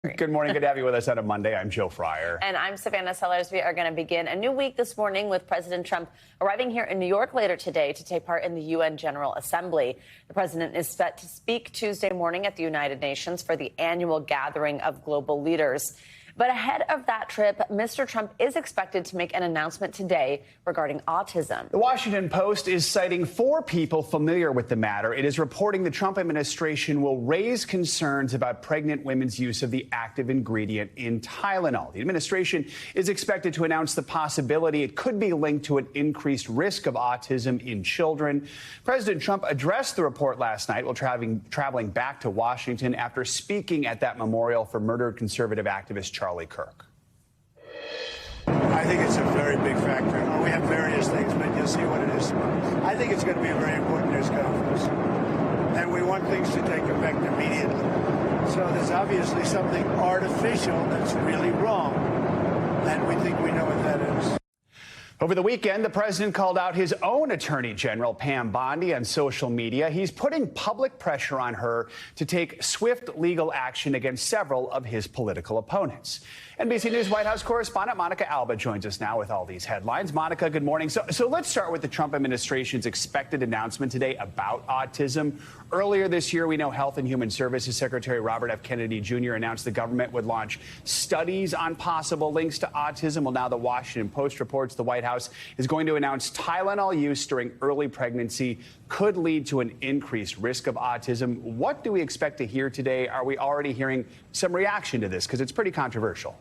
Good morning. Good to have you with us on a Monday. I'm Joe Fryer. And I'm Savannah Sellers. We are going to begin a new week this morning with President Trump arriving here in New York later today to take part in the UN General Assembly. The president is set to speak Tuesday morning at the United Nations for the annual gathering of global leaders. But ahead of that trip, Mr. Trump is expected to make an announcement today regarding autism. The Washington Post is citing 4 people familiar with the matter. It is reporting the Trump administration will raise concerns about pregnant women's use of the active ingredient in Tylenol. The administration is expected to announce the possibility it could be linked to an increased risk of autism in children. President Trump addressed the report last night while traveling back to Washington after speaking at that memorial for murdered conservative activist Charlie Kirk. I think it's a very big factor. We have various things, but you'll see what it is tomorrow. I think it's going to be a very important news conference, and we want things to take effect immediately. So there's obviously something artificial that's really wrong, and we think we know what that is. Over the weekend, the president called out his own Attorney General, Pam Bondi, on social media. He's putting public pressure on her to take swift legal action against several of his political opponents. NBC News White House correspondent Monica Alba joins us now with all these headlines. Monica, good morning. So let's start with the Trump administration's expected announcement today about autism. Earlier this year, we know Health and Human Services Secretary Robert F. Kennedy Jr. announced the government would launch studies on possible links to autism. Well, now the Washington Post reports the White House is going to announce Tylenol use during early pregnancy could lead to an increased risk of autism. What do we expect to hear today? Are we already hearing some reaction to this? Because it's pretty controversial.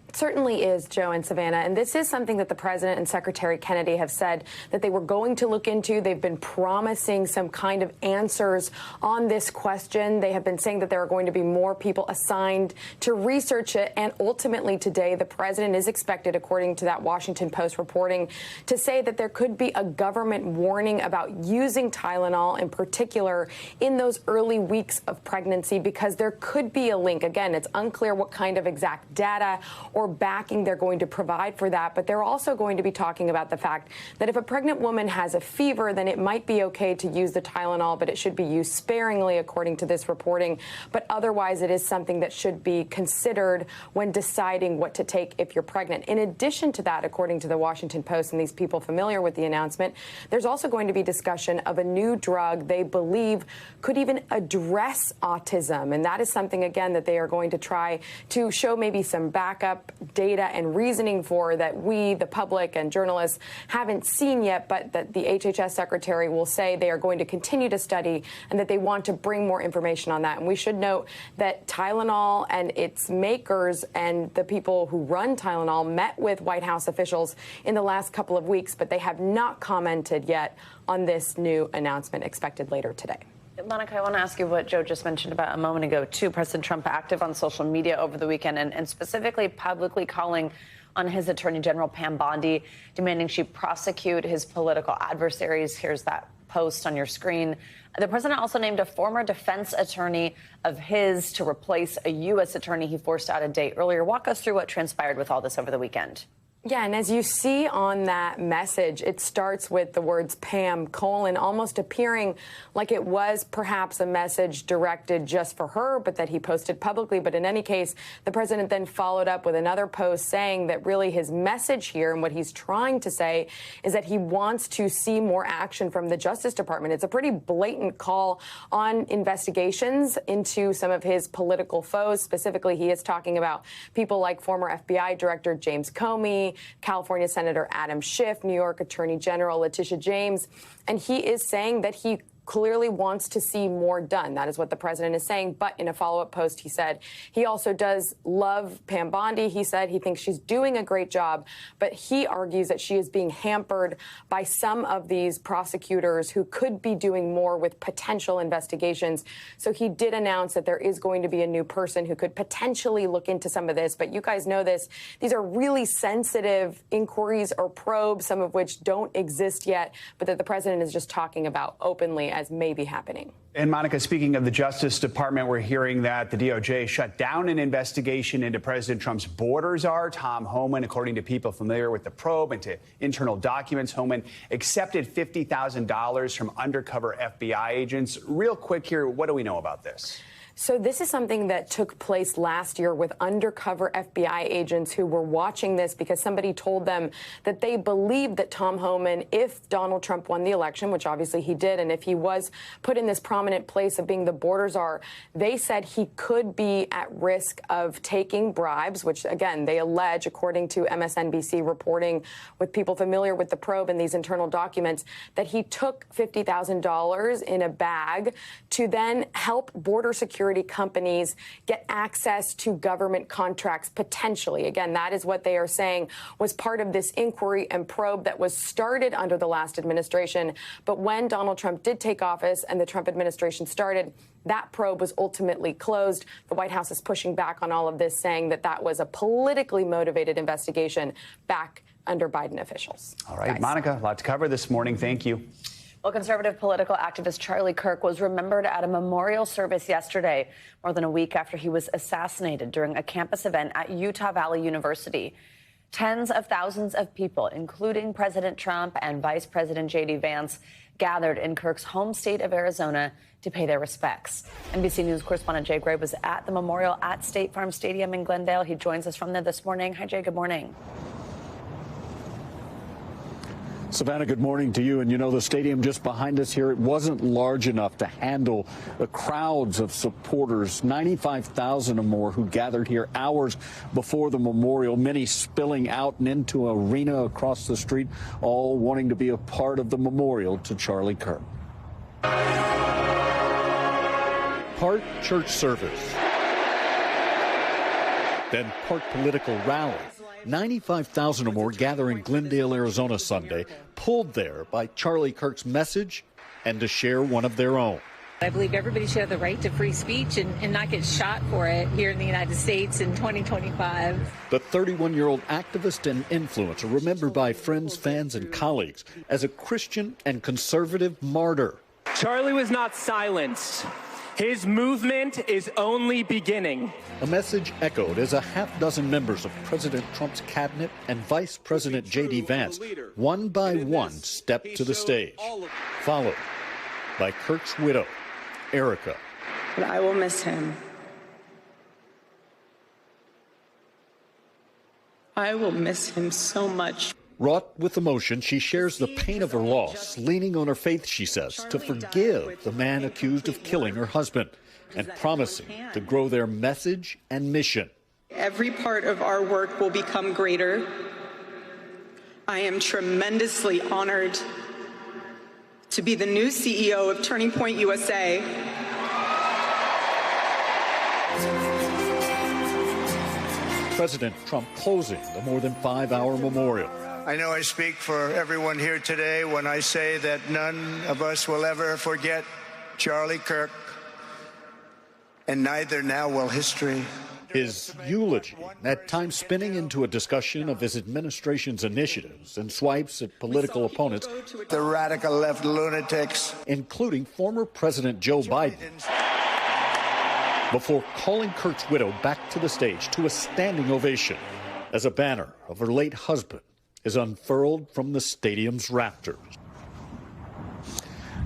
It certainly is, Joe and Savannah, and this is something that the president and Secretary Kennedy have said that they were going to look into. They've been promising some kind of answers on this question. They have been saying that there are going to be more people assigned to research it, and ultimately today the president is expected, according to that Washington Post reporting, to say that there could be a government warning about using Tylenol in particular in those early weeks of pregnancy because there could be a link. Again, it's unclear what kind of exact data or backing they're going to provide for that. But they're also going to be talking about the fact that if a pregnant woman has a fever, then it might be okay to use the Tylenol, but it should be used sparingly, according to this reporting. But otherwise, it is something that should be considered when deciding what to take if you're pregnant. In addition to that, according to the Washington Post and these people familiar with the announcement, there's also going to be discussion of a new drug they believe could even address autism. And that is something, again, that they are going to try to show maybe some backup data and reasoning for that we, the public and journalists, haven't seen yet, but that the HHS secretary will say they are going to continue to study and that they want to bring more information on that. And we should note that Tylenol and its makers and the people who run Tylenol met with White House officials in the last couple of weeks, but they have not commented yet on this new announcement expected later today. Monica, I want to ask you what Joe just mentioned about a moment ago, too. President Trump active on social media over the weekend and specifically publicly calling on his Attorney General, Pam Bondi, demanding she prosecute his political adversaries. Here's that post on your screen. The president also named a former defense attorney of his to replace a U.S. attorney he forced out a day earlier. Walk us through what transpired with all this over the weekend. Yeah, and as you see on that message, it starts with the words Pam, almost appearing like it was perhaps a message directed just for her, but that he posted publicly. But in any case, the president then followed up with another post saying that really his message here and what he's trying to say is that he wants to see more action from the Justice Department. It's a pretty blatant call on investigations into some of his political foes. Specifically, he is talking about people like former FBI Director James Comey, California Senator Adam Schiff, New York Attorney General Letitia James, and he is saying that he clearly wants to see more done. That is what the president is saying. But in a follow-up post, he said he also does love Pam Bondi. He said he thinks she's doing a great job, but he argues that she is being hampered by some of these prosecutors who could be doing more with potential investigations. So he did announce that there is going to be a new person who could potentially look into some of this. But you guys know this. These are really sensitive inquiries or probes, some of which don't exist yet, but that the president is just talking about openly as may be happening. And Monica, speaking of the Justice Department, we're hearing that the DOJ shut down an investigation into President Trump's border czar, Tom Homan. According to people familiar with the probe and to internal documents, Homan accepted $50,000 from undercover FBI agents. Real quick here, what do we know about this? So this is something that took place last year with undercover FBI agents who were watching this because somebody told them that they believed that Tom Homan, if Donald Trump won the election, which obviously he did, and if he was put in this prominent place of being the border czar, they said he could be at risk of taking bribes, which, again, they allege, according to MSNBC reporting with people familiar with the probe and these internal documents, that he took $50,000 in a bag to then help border security companies get access to government contracts potentially. Again, that is what they are saying was part of this inquiry and probe that was started under the last administration. But when Donald Trump did take office and the Trump administration started, that probe was ultimately closed. The White House is pushing back on all of this, saying that that was a politically motivated investigation back under Biden officials. All right, Monica, a lot to cover this morning. Thank you. Well, conservative political activist Charlie Kirk was remembered at a memorial service yesterday, more than a week after he was assassinated during a campus event at Utah Valley University. Tens of thousands of people, including President Trump and Vice President J.D. Vance, gathered in Kirk's home state of Arizona to pay their respects. NBC News correspondent Jay Gray was at the memorial at State Farm Stadium in Glendale. He joins us from there this morning. Hi, Jay. Good morning. Savannah, good morning to you. And you know, the stadium just behind us here, it wasn't large enough to handle the crowds of supporters, 95,000 or more who gathered here hours before the memorial, many spilling out and into an arena across the street, all wanting to be a part of the memorial to Charlie Kirk. Part church service, then part political rally. 95,000 or more gather in Glendale, Arizona Sunday, pulled there by Charlie Kirk's message and to share one of their own. I believe everybody should have the right to free speech and not get shot for it here in the United States in 2025. The 31-year-old activist and influencer, remembered by friends, fans, and colleagues as a Christian and conservative martyr. Charlie was not silenced. His movement is only beginning. A message echoed as a half-dozen members of President Trump's cabinet and Vice President J.D. Vance, one by one, stepped to the stage, followed by Kirk's widow, Erica. But I will miss him. I will miss him so much. Wrought with emotion, she shares the pain of her loss, leaning on her faith, she says, to forgive the man accused of killing her husband and promising to grow their message and mission. Every part of our work will become greater. I am tremendously honored to be the new CEO of Turning Point USA. President Trump closing the more than 5-hour memorial. I know I speak for everyone here today when I say that none of us will ever forget Charlie Kirk, and neither now will history. His eulogy, at times spinning into a discussion of his administration's initiatives and swipes at political opponents, The radical left lunatics, including former President Joe Biden, before calling Kirk's widow back to the stage to a standing ovation as a banner of her late husband is unfurled from the stadium's rafters.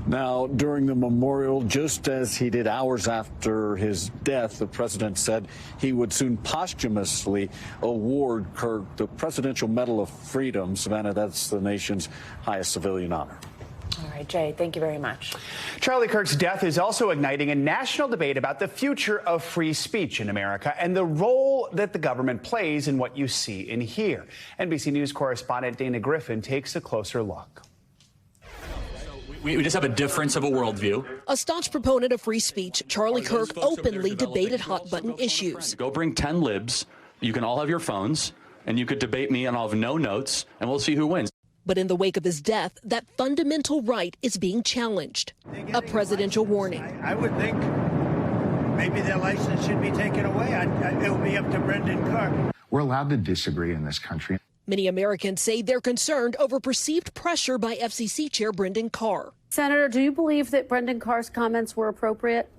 Now, during the memorial, just as he did hours after his death, the president said he would soon posthumously award Kirk the Presidential Medal of Freedom. Savannah, that's the nation's highest civilian honor. All right, Jay, thank you very much. Charlie Kirk's death is also igniting a national debate about the future of free speech in America and the role that the government plays in what you see and hear. NBC News correspondent Dana Griffin takes a closer look. We just have a difference of a worldview. A staunch proponent of free speech, Charlie Kirk openly debated hot-button issues. Go bring 10 libs. You can all have your phones, and you could debate me, and I'll have no notes, and we'll see who wins. But in the wake of his death, that fundamental right is being challenged. A presidential warning. I would think maybe their license should be taken away. It will be up to Brendan Clark. We're allowed to disagree in this country. Many Americans say they're concerned over perceived pressure by FCC Chair Brendan Carr. Senator, do you believe that Brendan Carr's comments were appropriate?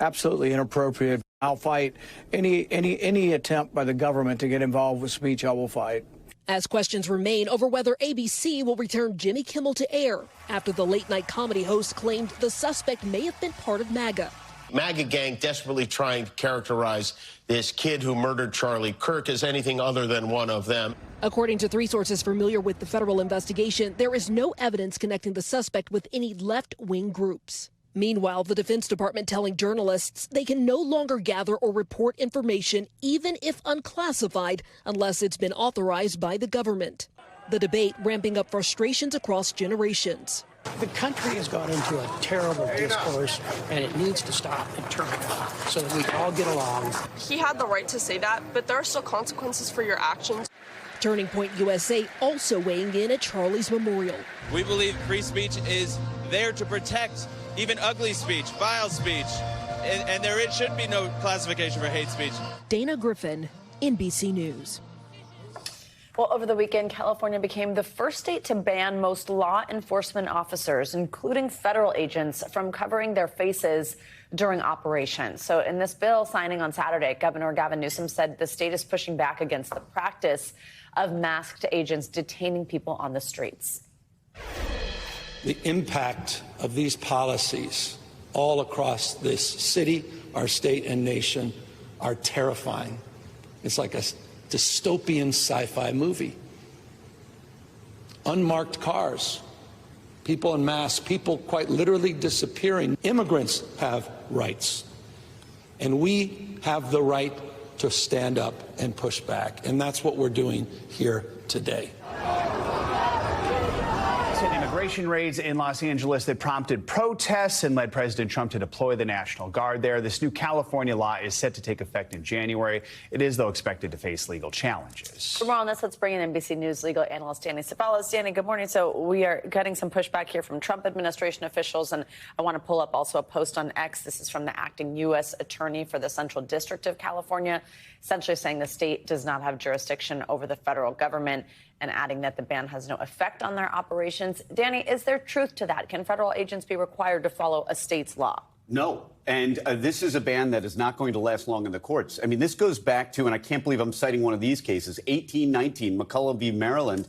Absolutely inappropriate. I'll fight any attempt by the government to get involved with speech. I will fight. as questions remain over whether ABC will return Jimmy Kimmel to air after the late-night comedy host claimed the suspect may have been part of MAGA. MAGA gang desperately trying to characterize this kid who murdered Charlie Kirk as anything other than one of them. According to 3 sources familiar with the federal investigation, there is no evidence connecting the suspect with any left-wing groups. Meanwhile, the Defense Department telling journalists they can no longer gather or report information, even if unclassified, unless it's been authorized by the government. The debate ramping up frustrations across generations. The country has gone into a terrible discourse, and it needs to stop and turn it off so that we can all get along. He had the right to say that, but there are still consequences for your actions. Turning Point USA also weighing in at Charlie's memorial. We believe free speech is there to protect even ugly speech, vile speech, and there should be no classification for hate speech. Dana Griffin, NBC News. Well, over the weekend, California became the first state to ban most law enforcement officers, including federal agents, from covering their faces during operations. So in this bill signing on Saturday, Governor Gavin Newsom said the state is pushing back against the practice of masked agents detaining people on the streets. The impact of these policies all across this city, our state and nation are terrifying. It's like a dystopian sci-fi movie. Unmarked cars, people en masse, people quite literally disappearing. Immigrants have rights, and we have the right to stand up and push back, and that's what we're doing here today. Immigration raids in Los Angeles that prompted protests and led President Trump to deploy the National Guard there. This new California law is set to take effect in January. It is, though, expected to face legal challenges. For more on this, let's bring in NBC News legal analyst Danny Ceballos. Danny, good morning. So we are getting some pushback here from Trump administration officials, and I want to pull up also a post on X. This is from the acting U.S. attorney for the Central District of California, essentially saying the state does not have jurisdiction over the federal government, and adding that the ban has no effect on their operations. Danny, is there truth to that? Can federal agents be required to follow a state's law? No. And this is a ban that is not going to last long in the courts. I mean, this goes back to, and I can't believe I'm citing one of these cases, 1819, McCulloch v. Maryland.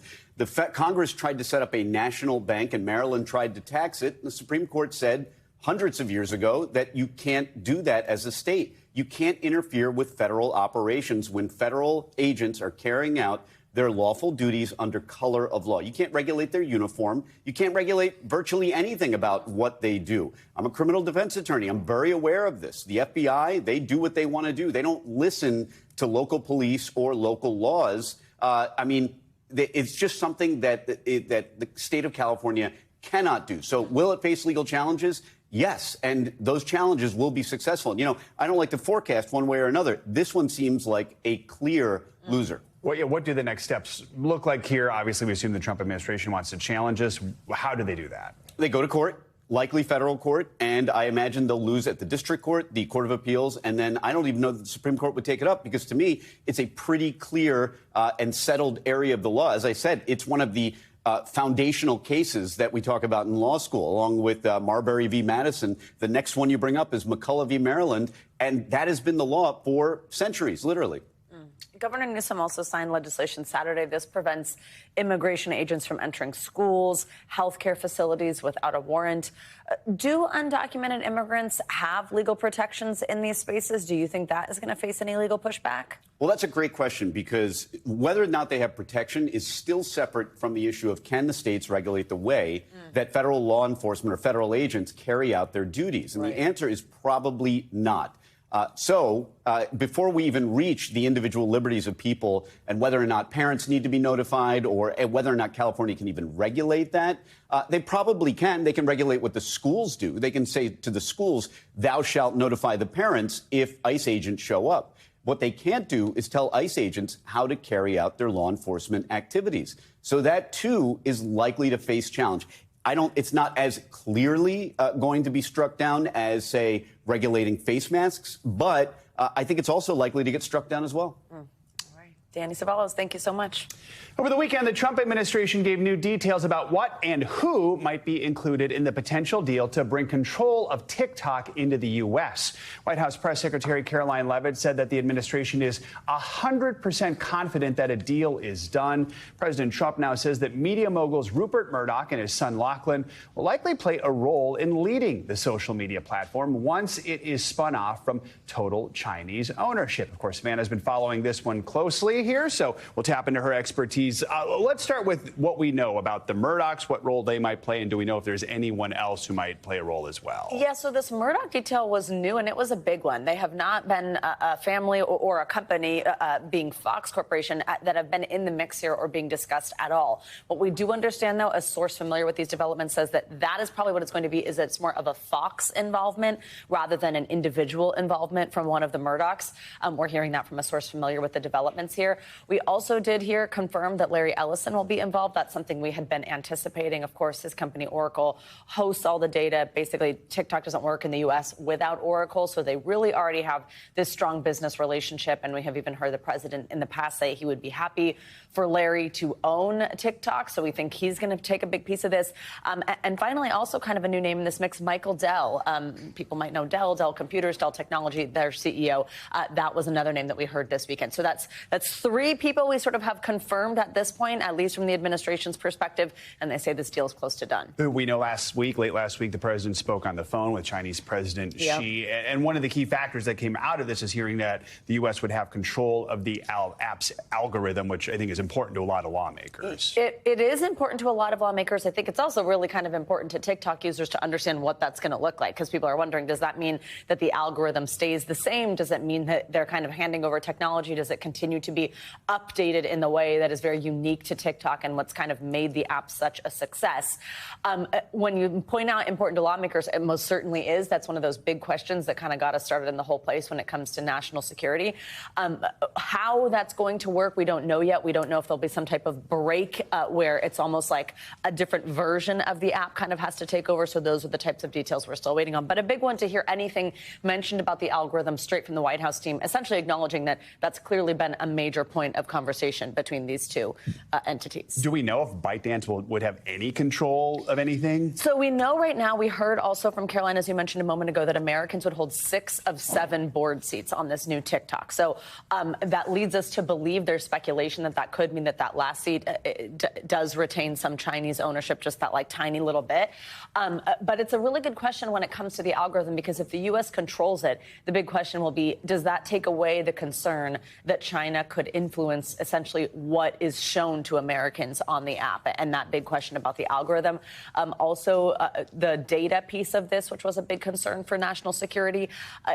Congress tried to set up a national bank, and Maryland tried to tax it. The Supreme Court said hundreds of years ago that you can't do that as a state. You can't interfere with federal operations when federal agents are carrying out their lawful duties under color of law. You can't regulate their uniform. You can't regulate virtually anything about what they do. I'm a criminal defense attorney. I'm very aware of this. The FBI, they do what they want to do. They don't listen to local police or local laws. It's just something that the state of California cannot do. So will it face legal challenges? Yes, and those challenges will be successful. You know, I don't like to forecast one way or another. This one seems like a clear loser. What do the next steps look like here? Obviously, we assume the Trump administration wants to challenge this. How do they do that? They go to court, likely federal court, and I imagine they'll lose at the district court, the Court of Appeals, and then I don't even know that the Supreme Court would take it up, because to me, it's a pretty clear and settled area of the law. As I said, it's one of the foundational cases that we talk about in law school, along with Marbury v. Madison. The next one you bring up is McCulloch v. Maryland, and that has been the law for centuries, literally. Governor Newsom also signed legislation Saturday. This prevents immigration agents from entering schools, healthcare facilities without a warrant. Do undocumented immigrants have legal protections in these spaces? Do you think that is going to face any legal pushback? Well, that's a great question, because whether or not they have protection is still separate from the issue of can the states regulate the way that federal law enforcement or federal agents carry out their duties? And the answer is probably not. Before we even reach the individual liberties of people and whether or not parents need to be notified, or whether or not California can even regulate that, they probably can. They can regulate what the schools do. They can say to the schools, thou shalt notify the parents if ICE agents show up. What they can't do is tell ICE agents how to carry out their law enforcement activities. So that, too, is likely to face challenge. It's not as clearly going to be struck down as, say, regulating face masks, but I think it's also likely to get struck down as well. Danny Ceballos, thank you so much. Over the weekend, the Trump administration gave new details about what and who might be included in the potential deal to bring control of TikTok into the U.S. White House Press Secretary Caroline Leavitt said that the administration is 100% confident that a deal is done. President Trump now says that media moguls Rupert Murdoch and his son Lachlan will likely play a role in leading the social media platform once it is spun off from total Chinese ownership. Of course, Savannah's been following this one closely here, so we'll tap into her expertise. Let's start with what we know about the Murdochs, what role they might play, and do we know if there's anyone else who might play a role as well? Yeah, so this Murdoch detail was new, and it was a big one. They have not been a family or a company, being Fox Corporation, that have been in the mix here or being discussed at all. What we do understand, though, a source familiar with these developments says that that is probably what it's going to be, is that it's more of a Fox involvement rather than an individual involvement from one of the Murdochs. We're hearing that from a source familiar with the developments here. We also did hear confirmed that Larry Ellison will be involved. That's something we had been anticipating. Of course, his company Oracle hosts all the data. Basically, TikTok doesn't work in the U.S. without Oracle, so they really already have this strong business relationship. And we have even heard the president in the past say he would be happy for Larry to own TikTok. So we think he's going to take a big piece of this. And finally, also kind of a new name in this mix, Michael Dell. People might know Dell Computers, Dell Technology, their CEO. That was another name that we heard this weekend. So that's three people we sort of have confirmed at this point, at least from the administration's perspective, and they say this deal is close to done. We know late last week, the president spoke on the phone with Chinese President Xi, and one of the key factors that came out of this is hearing that the U.S. would have control of the app's algorithm, which I think is important to a lot of lawmakers. It is important to a lot of lawmakers. I think it's also really kind of important to TikTok users to understand what that's going to look like, because people are wondering, does that mean that the algorithm stays the same? Does it mean that they're kind of handing over technology? Does it continue to be updated in the way that is very unique to TikTok and what's kind of made the app such a success? When you point out important to lawmakers, it most certainly is. That's one of those big questions that kind of got us started in the whole place when it comes to national security. How that's going to work, we don't know yet. We don't know if there'll be some type of break where it's almost like a different version of the app kind of has to take over. So those are the types of details we're still waiting on. But a big one to hear anything mentioned about the algorithm straight from the White House team, essentially acknowledging that that's clearly been a major point of conversation between these two entities. Do we know if ByteDance would have any control of anything? So we know right now, we heard also from Caroline, as you mentioned a moment ago, that Americans would hold 6 of 7 board seats on this new TikTok. So that leads us to believe there's speculation that could mean that last seat does retain some Chinese ownership, just that like tiny little bit. But it's a really good question when it comes to the algorithm, because if the U.S. controls it, the big question will be, does that take away the concern that China could influence essentially what is shown to Americans on the app? And that big question about the algorithm. Also, the data piece of this, which was a big concern for national security.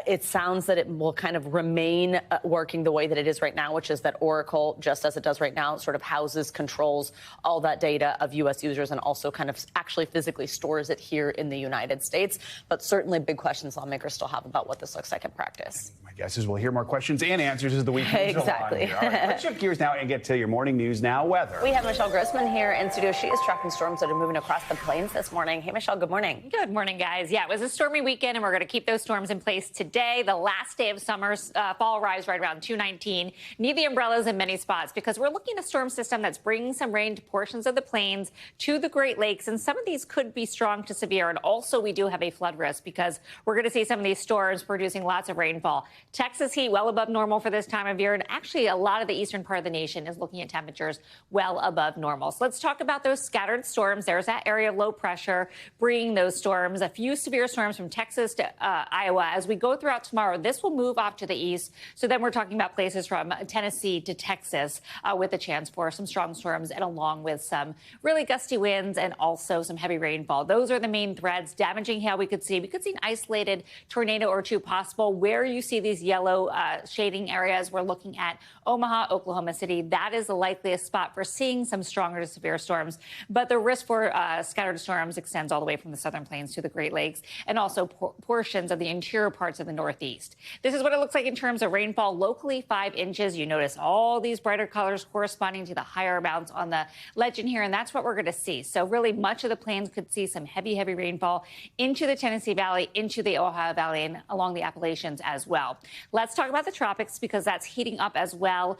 It sounds that it will kind of remain working the way that it is right now, which is that Oracle, just as it does right now, sort of houses, controls all that data of U.S. users and also kind of actually physically stores it here in the United States. But certainly big questions lawmakers still have about what this looks like in practice. My guess is we'll hear more questions and answers as the week goes along. Exactly. All right, let's shift gears now and get to your morning news now, weather. We have Michelle Grossman here in studio. She is tracking storms that are moving across the plains this morning. Hey, Michelle, good morning. Good morning, guys. Yeah, it was a stormy weekend, and we're going to keep those storms in place today. The last day of summer, fall arrives right around 2:19. Need the umbrellas in many spots because we're looking at a storm system that's bringing some rain to portions of the plains, to the Great Lakes, and some of these could be strong to severe. And also, we do have a flood risk because we're going to see some of these storms producing lots of rainfall. Texas heat well above normal for this time of year, and actually a lot of the eastern part of the nation is looking at temperatures well above normal. So let's talk about those scattered storms. There's that area of low pressure bringing those storms, a few severe storms from Texas to Iowa. As we go throughout tomorrow, this will move off to the east. So then we're talking about places from Tennessee to Texas with a chance for some strong storms and along with some really gusty winds and also some heavy rainfall. Those are the main threads. Damaging hail we could see. We could see an isolated tornado or two possible. Where you see these yellow shading areas, we're looking at Omaha, Oklahoma City. That is the likeliest spot for seeing some stronger to severe storms. But the risk for scattered storms extends all the way from the southern plains to the Great Lakes and also portions of the interior parts of the Northeast. This is what it looks like in terms of rainfall. Locally, 5 inches. You notice all these brighter colors corresponding to the higher amounts on the legend here, and that's what we're going to see. So really much of the plains could see some heavy rainfall into the Tennessee Valley, into the Ohio Valley, and along the Appalachians as well. Let's talk about the tropics because that's heating up as well. well.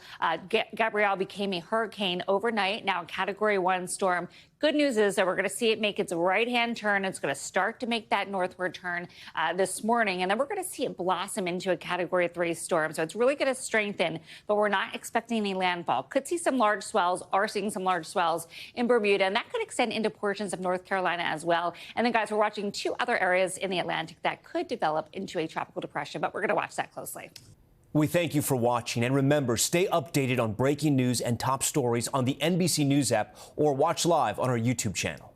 Gabrielle became a hurricane overnight, now a Category 1 storm. Good news is that we're going to see it make its right-hand turn. It's going to start to make that northward turn this morning, and then we're going to see it blossom into a Category 3 storm. So it's really going to strengthen, but we're not expecting any landfall. Could see some large swells, are seeing some large swells in Bermuda, and that could extend into portions of North Carolina as well. And then, guys, we're watching 2 other areas in the Atlantic that could develop into a tropical depression, but we're going to watch that closely. We thank you for watching, and remember, stay updated on breaking news and top stories on the NBC News app or watch live on our YouTube channel.